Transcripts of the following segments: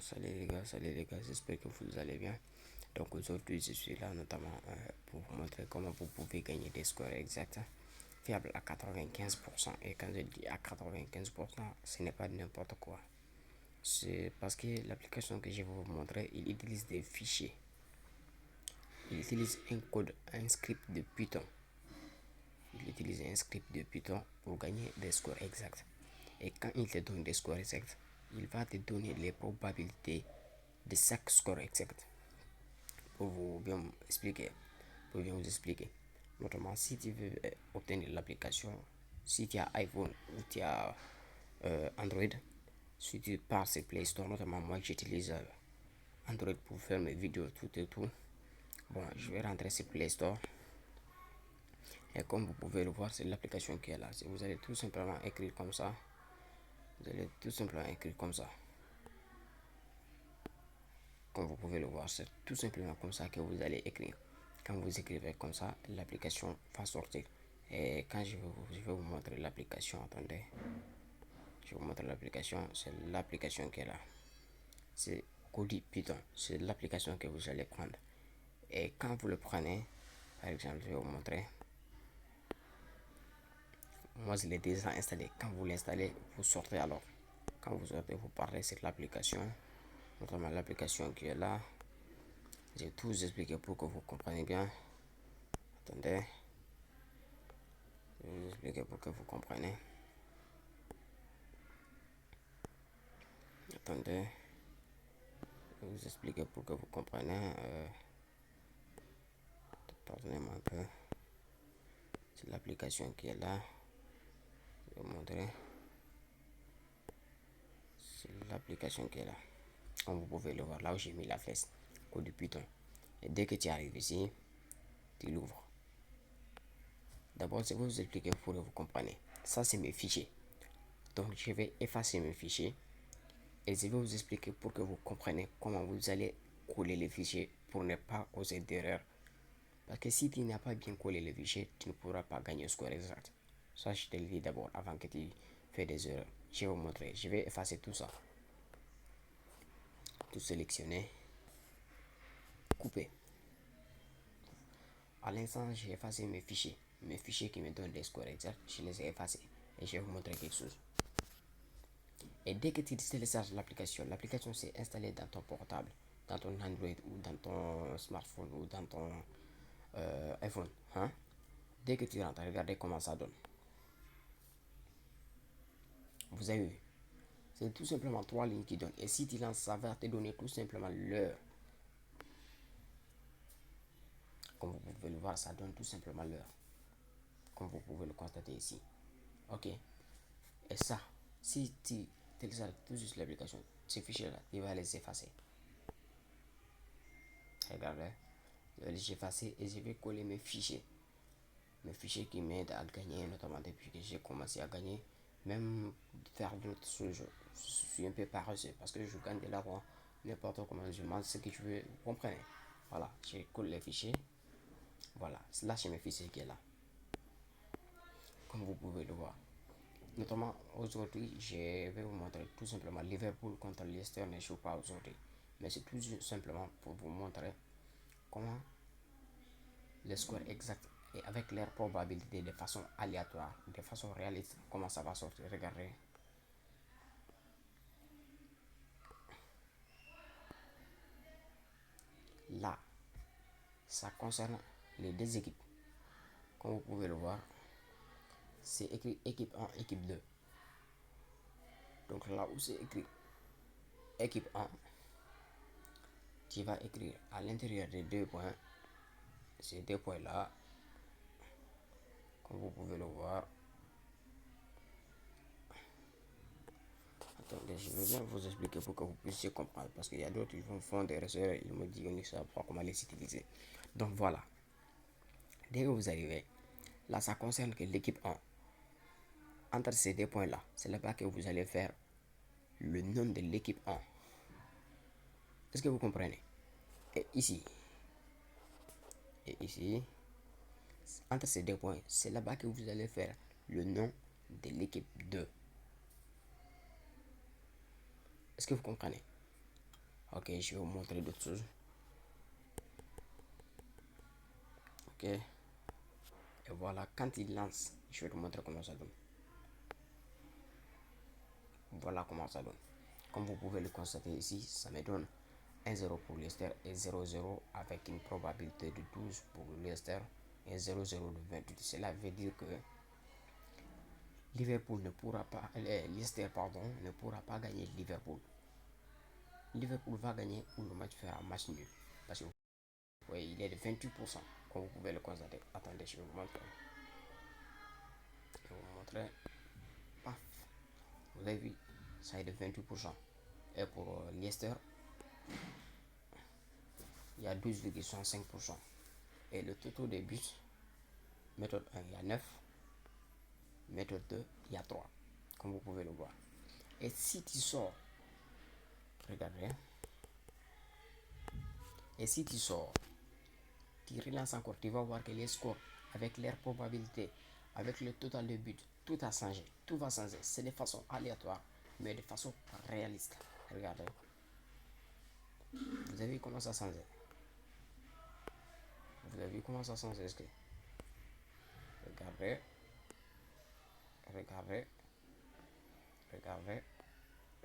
Salut les gars, j'espère que vous allez bien. Donc aujourd'hui, je suis là notamment pour vous montrer comment vous pouvez gagner des scores exacts fiables à 95%. Et quand je dis à 95%, ce n'est pas n'importe quoi. C'est parce que l'application que je vais vous montrer, il utilise des fichiers. Il utilise un code, un script de Python. Il utilise un script de Python pour gagner des scores exacts. Et quand il te donne des scores exacts, il va te donner les probabilités de chaque score exact. Pour vous bien expliquer, pour bien vous expliquer. Notamment, si tu veux obtenir l'application, si tu as iPhone ou tu as Android, si tu pars sur Play Store, notamment moi j'utilise Android pour faire mes vidéos, tout et tout. Bon, je vais rentrer sur Play Store. Et comme vous pouvez le voir, c'est l'application qui est là. Si vous allez tout simplement écrire comme ça, vous allez tout simplement écrire comme ça. Comme vous pouvez le voir, c'est tout simplement comme ça que vous allez écrire. Quand vous écrivez comme ça, l'application va sortir. Et quand je vais vous montrer l'application, attendez, je vais vous montrer l'application, c'est l'application qui est là. C'est Kodi Python, c'est l'application que vous allez prendre. Et quand vous le prenez, par exemple, je vais vous montrer. Moi, je l'ai déjà installé. Quand vous l'installez, vous sortez alors. Quand vous sortez, vous parlez sur l'application, notamment l'application qui est là. J'ai tout expliqué pour que vous compreniez bien. Attendez, je vais vous expliquer pour que vous compreniez. Attendez, je vais vous expliquer pour que vous compreniez. Pardonnez-moi un peu. C'est l'application qui est là. Je vais vous montrer. C'est l'application qui est là. Comme vous pouvez le voir, là où j'ai mis la flèche, code du Python. Et dès que tu arrives ici, tu l'ouvres. D'abord, je vais vous expliquer pour que vous compreniez. Ça, c'est mes fichiers. Donc, je vais effacer mes fichiers. Et je vais vous expliquer pour que vous compreniez comment vous allez coller les fichiers pour ne pas causer d'erreur. Parce que si tu n'as pas bien collé les fichiers, tu ne pourras pas gagner le score exact. Ça, je te le dis d'abord avant que tu fais des erreurs. Je vais vous montrer. Je vais effacer tout ça. Tout sélectionner. Couper. À l'instant, j'ai effacé mes fichiers. Mes fichiers qui me donnent des scores exacts, je les ai effacés. Et je vais vous montrer quelque chose. Et dès que tu télécharges l'application, l'application s'est installée dans ton portable, dans ton Android ou dans ton smartphone ou dans ton iPhone. Hein? Dès que tu rentres, regardez comment ça donne. Vous avez vu? C'est tout simplement trois lignes qui donnent. Et si tu lances, ça va te donner tout simplement l'heure. Comme vous pouvez le voir, ça donne tout simplement l'heure. Comme vous pouvez le constater ici. Ok. Et ça, si tu télécharges tout juste l'application, ces fichiers-là, il va les effacer. Regardez. Je vais les effacer et je vais coller mes fichiers. Mes fichiers qui m'aident à gagner, notamment depuis que j'ai commencé à gagner. Même faire d'autres choses. Je suis un peu paresseux parce que je gagne de l'argent n'importe comment. Je mange ce que je veux. Vous comprenez? Voilà. Je colle les fichiers. Voilà. Là, c'est mes fichiers qui est là. Comme vous pouvez le voir. Notamment aujourd'hui, je vais vous montrer tout simplement Liverpool contre Leicester ne joue pas aujourd'hui. Mais c'est tout simplement pour vous montrer comment le score exact et avec leur probabilité de façon aléatoire, de façon réaliste, comment ça va sortir. Regardez. Là, ça concerne les deux équipes. Comme vous pouvez le voir, c'est écrit équipe 1, équipe 2. Donc là où c'est écrit équipe 1, tu vas écrire à l'intérieur des deux points, ces deux points-là, comme vous pouvez le voir. Attendez, je vais bien vous expliquer pour que vous puissiez comprendre. Parce qu'il y a d'autres qui vont faire des erreurs. Ils me disent qu'on ne sait pas comment les utiliser. Donc voilà. Dès que vous arrivez, là ça concerne que l'équipe 1. Entre ces deux points-là, c'est là-bas que vous allez faire le nom de l'équipe 1. Est-ce que vous comprenez? Et ici, entre ces deux points, c'est là-bas que vous allez faire le nom de l'équipe 2. Est-ce que vous comprenez? Ok, je vais vous montrer d'autres choses. Ok. Et voilà, quand il lance, je vais te montrer comment ça donne. Voilà comment ça donne. Comme vous pouvez le constater ici, ça me donne 1-0 pour Leicester et 0-0 avec une probabilité de 12 pour Leicester et 0-0 de 28. Cela veut dire que Liverpool ne pourra pas, Leicester pardon, ne pourra pas gagner Liverpool. Liverpool va gagner ou le match fera un match nul. Parce que oui, il est de 28%, comme vous pouvez le constater. Attendez, je vais vous montrer. Je vais vous montrer. Paf. Vous avez vu, ça est de 28%. Et pour Leicester, il y a 12,65%. Et le total des buts, méthode 1, il y a 9. Méthode 2, il y a 3. Comme vous pouvez le voir. Et si tu sors, regardez, et si tu sors, tu relances encore, tu vas voir que les scores, avec leur probabilité, avec le total de buts, tout a changé. Tout va changer. C'est de façon aléatoire, mais de façon réaliste. Regardez. Vous avez vu comment ça change? Vous avez vu comment ça change? Est-ce que regardez, regardez, regardez,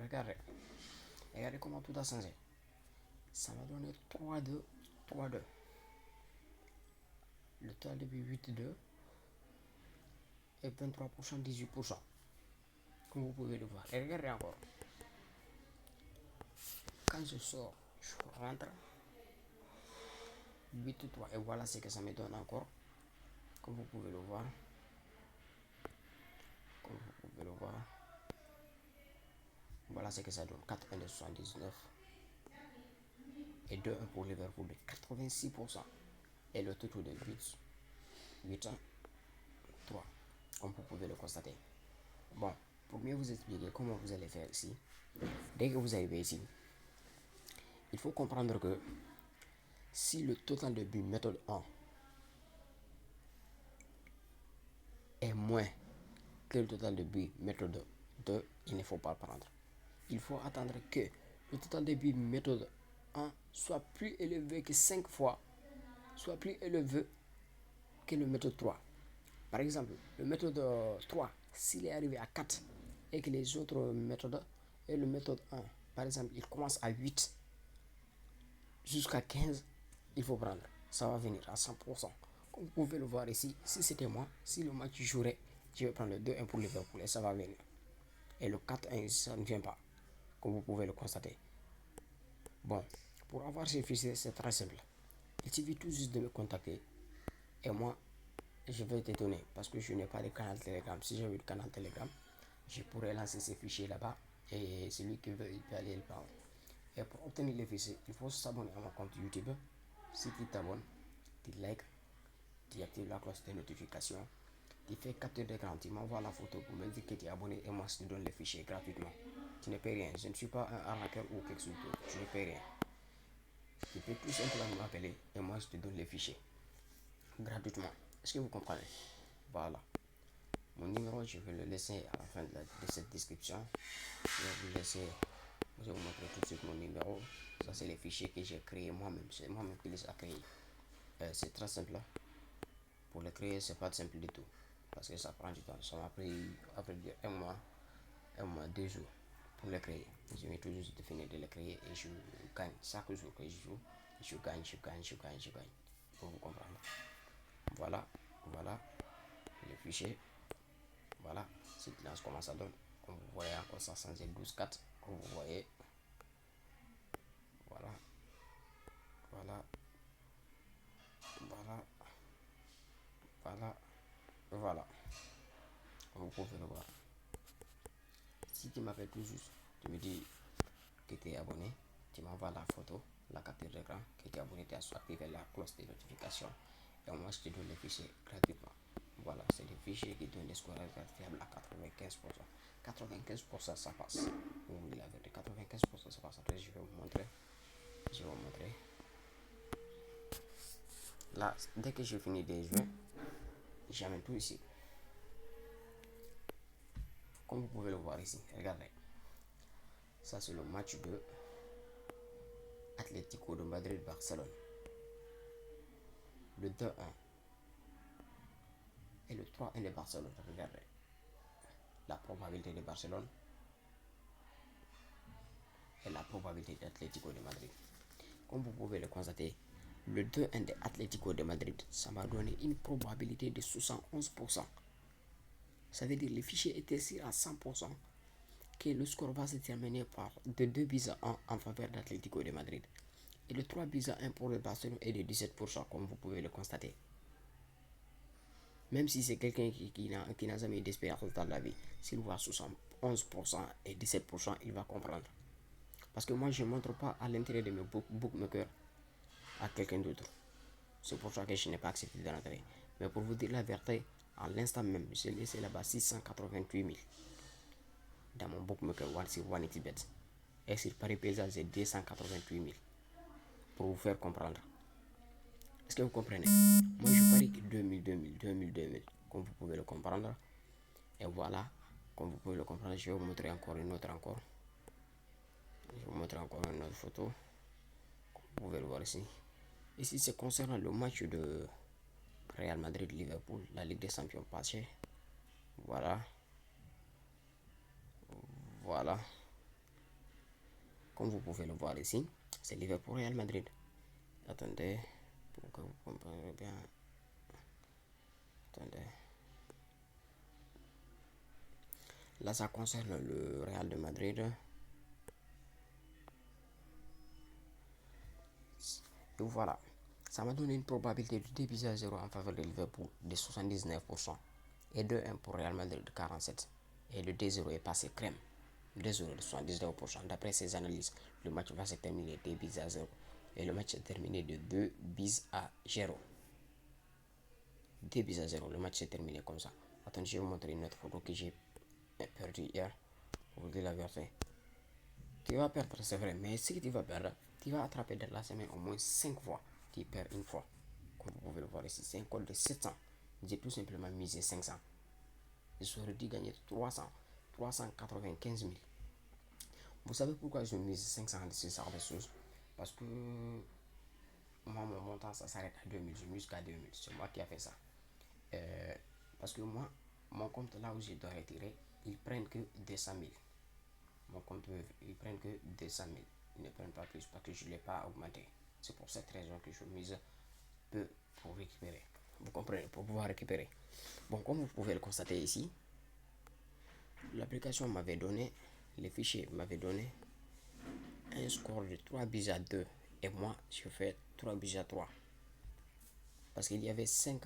regardez. Regardez comment tout a changé. Ça va donner 3-2, 3-2. Le total depuis 8-2 et 23%, 18%. Comme vous pouvez le voir. Et regardez encore. Quand je sors, je rentre 8-3. Et voilà ce que ça me donne encore. Comme vous pouvez le voir. Comme vous pouvez le voir. Voilà ce que ça donne. 4-1 de 79. Et 2-1 pour Liverpool de 86%. Et le total de buts 8-3. Comme vous pouvez le constater. Bon, pour mieux vous expliquer comment vous allez faire ici. Dès que vous arrivez ici, il faut comprendre que si le total de buts méthode 1 est moins que le total de buts méthode 2, il ne faut pas prendre. Il faut attendre que le total de buts méthode 1 soit plus élevé que 5 fois, soit plus élevé que le méthode 3. Par exemple, le méthode 3, s'il est arrivé à 4 et que les autres méthodes et le méthode 1, par exemple, il commence à 8 jusqu'à 15, il faut prendre. Ça va venir à 100%. Comme vous pouvez le voir ici, si c'était moi, si le match jouerait, je vais prendre le 2-1 pour Liverpool et ça va venir. Et le 4-1, ça ne vient pas, comme vous pouvez le constater. Bon, pour avoir ces fichiers, c'est très simple. Il suffit tout juste de me contacter et moi, je vais te donner parce que je n'ai pas de canal Telegram. Si j'avais le canal Telegram, je pourrais lancer ces fichiers là-bas et celui qui veut, il peut aller le prendre. Et pour obtenir les fichiers, il faut s'abonner à mon compte YouTube. Si tu t'abonnes, tu likes, tu actives la cloche de notification, tu fais capture d'écran, tu m'envoies la photo pour me dire que tu es abonné et moi je te donne les fichiers gratuitement. Tu ne payes rien, je ne suis pas un arnaqueur ou quelque chose d'autre, je ne paye rien. Tu peux tout simplement m'appeler et moi je te donne les fichiers gratuitement. Est-ce que vous comprenez? Voilà. Mon numéro, je vais le laisser à la fin de cette description. Je vais vous laisser, je vais vous montrer tout de suite mon numéro. Ça, c'est les fichiers que j'ai créés moi-même. C'est moi-même qui les ai créés. C'est très simple. Pour les créer, c'est pas simple du tout. Parce que ça prend du temps. Ça m'a pris un mois, 2 jours pour les créer. Je vais toujours finir de les créer et je gagne. Chaque jour que je joue, je gagne, je gagne, je gagne, je gagne. Pour vous comprendre. Voilà, voilà les fichiers. Voilà, c'est comment ça donne. Comme vous voyez encore ça change 12-4. Comme vous voyez. Voilà, voilà, voilà, voilà, voilà. Comme vous pouvez le voir. Si tu m'appelles tout juste, tu me dis que tu es abonné, tu m'envoies la photo, la capture d'écran, que tu es abonné, tu as activé la cloche de notification. Et moi, je te donne les fichiers gratuitement. Voilà, c'est des fichiers qui donnent des scores fiables à 95%. 95% ça passe. Oui, la vérité, 95% ça passe. Après, je vais vous montrer. Je vais vous montrer. Là, dès que je finis de jouer, j'amène tout ici. Comme vous pouvez le voir ici, regardez. Ça, c'est le match 2. Atlético de Madrid-Barcelone. Le 2-1 et le 3-1 de Barcelone. Regardez la probabilité de Barcelone et la probabilité d'Atlético de Madrid. Comme vous pouvez le constater, le 2-1 de Atlético de Madrid, ça m'a donné une probabilité de 71%. Ça veut dire que le fichier était sûr à 100% que le score va se terminer par de 2 buts à 1 en faveur d'Atlético de Madrid. Et le 3 buts à 1 pour le Barcelone est de 17%, comme vous pouvez le constater. Même si c'est quelqu'un qui n'a jamais eu d'expérience dans la vie, s'il voit 71% et 17%, il va comprendre. Parce que moi, je ne montre pas à l'intérieur de mes bookmakers à quelqu'un d'autre. C'est pour ça que je n'ai pas accepté de rentrer. Mais pour vous dire la vérité, à l'instant même, j'ai laissé là-bas 688 000 dans mon bookmaker sur OneXBet. Et sur Paris Paysa, c'est 288 000. Pour vous faire comprendre. Est-ce que vous comprenez? Moi, je parie que 2000, 2000, 2000, 2000. Comme vous pouvez le comprendre. Et voilà. Comme vous pouvez le comprendre, je vais vous montrer encore une autre encore. Je vais vous montrer encore une autre photo. Comme vous pouvez le voir ici. Ici, c'est concernant le match de Real Madrid-Liverpool, la Ligue des Champions passée. Voilà. Voilà. Comme vous pouvez le voir ici, c'est Liverpool-Real Madrid. Attendez, pour que vous compreniez bien. Attendez. Là, ça concerne le Real de Madrid. Et voilà. Ça m'a donné une probabilité de 2 buts à 0 en faveur de Liverpool de 79%. Et 2-1 pour Real Madrid de 47%. Et le 2-0 est passé crème. 2-0 de 79%. D'après ces analyses, le match va se terminer 2 buts à 0. Et le match est terminé de 2 buts à 0. 2 buts à 0. Le match s'est terminé comme ça. Attends, je vais vous montrer une autre photo que j'ai perdue hier. Pour vous dire la vérité. Tu vas perdre, c'est vrai. Mais ce que tu vas perdre, tu vas attraper dans la semaine au moins 5 fois. Tu perds une fois. Comme vous pouvez le voir ici, c'est un code de 700. J'ai tout simplement misé 500. J'aurais dû gagner 395 000. Vous savez pourquoi je mise 500 sur ça des choses? Parce que moi, mon montant, ça s'arrête à 2000. Je mise jusqu'à 2000. C'est moi qui a fait ça. Parce que moi, mon compte là où je dois retirer, ils prennent que 200 000. Mon compte, ils prennent que 200 000. Ils ne prennent pas plus parce que je ne l'ai pas augmenté. C'est pour cette raison que je mise peu pour récupérer. Vous comprenez? Pour pouvoir récupérer. Bon, comme vous pouvez le constater ici, l'application m'avait donné, les fichiers m'avaient donné un score de 3 buts à 2. Et moi, je fais 3 buts à 3. Parce qu'il y avait 5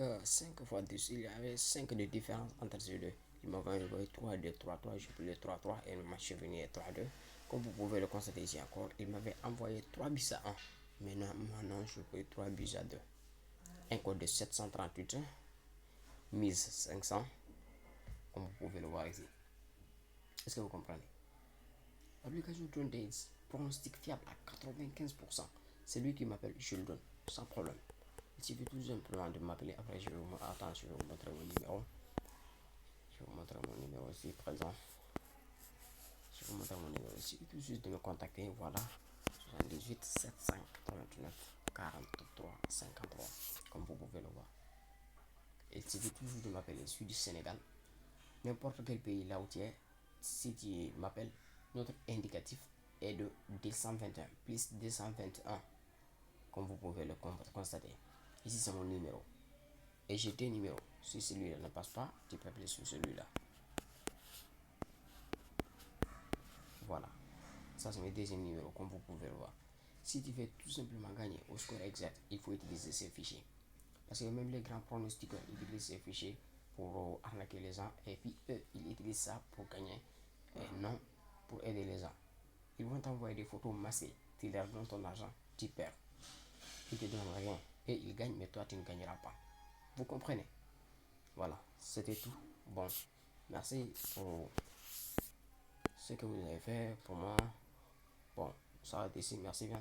fois dessus, il y avait 5 de différence entre ces deux. Il m'avait envoyé 3, 2, 3, 3, j'ai pris le 3, 3 et le match est venu à 3, 2. Comme vous pouvez le constater ici encore, il m'avait envoyé 3 buts à 1. Maintenant, je fais 3 buts à 2. Un code de 738, mise 500, comme vous pouvez le voir ici. Est-ce que vous comprenez? L'application donne des pronostics fiables à 95%. C'est lui qui m'appelle, je le donne, sans problème. Il suffit tout simplement de m'appeler. Après, je vais vous montrer mon numéro. Je vais vous montrer mon numéro ici présent. Je vais vous montrer mon numéro ici. Il suffit juste de me contacter. Voilà. 78 789 43 53. Comme vous pouvez le voir. Il suffit toujours de m'appeler. Je suis du Sénégal. N'importe quel pays là où tu es, si tu m'appelles, notre indicatif est de 221 plus 221. Comme vous pouvez le constater. Ici, c'est mon numéro. Et j'ai deux numéros. Si celui-là ne passe pas, tu peux appeler sur celui-là. Voilà. Ça, c'est mes deuxième numéro, comme vous pouvez le voir. Si tu veux tout simplement gagner au score exact, il faut utiliser ces fichiers. Parce que même les grands pronostiqueurs utilisent ces fichiers pour arnaquer les gens. Et puis, eux, ils utilisent ça pour gagner et non pour aider les gens. Ils vont t'envoyer des photos masquées. Tu leur donnes ton argent, tu perds. Ils te donnent rien. Et ils gagnent, mais toi, tu ne gagneras pas. Vous comprenez? Voilà, c'était tout. Bon, merci pour ce que vous avez fait pour moi. Bon, ça va être ici. Merci bien.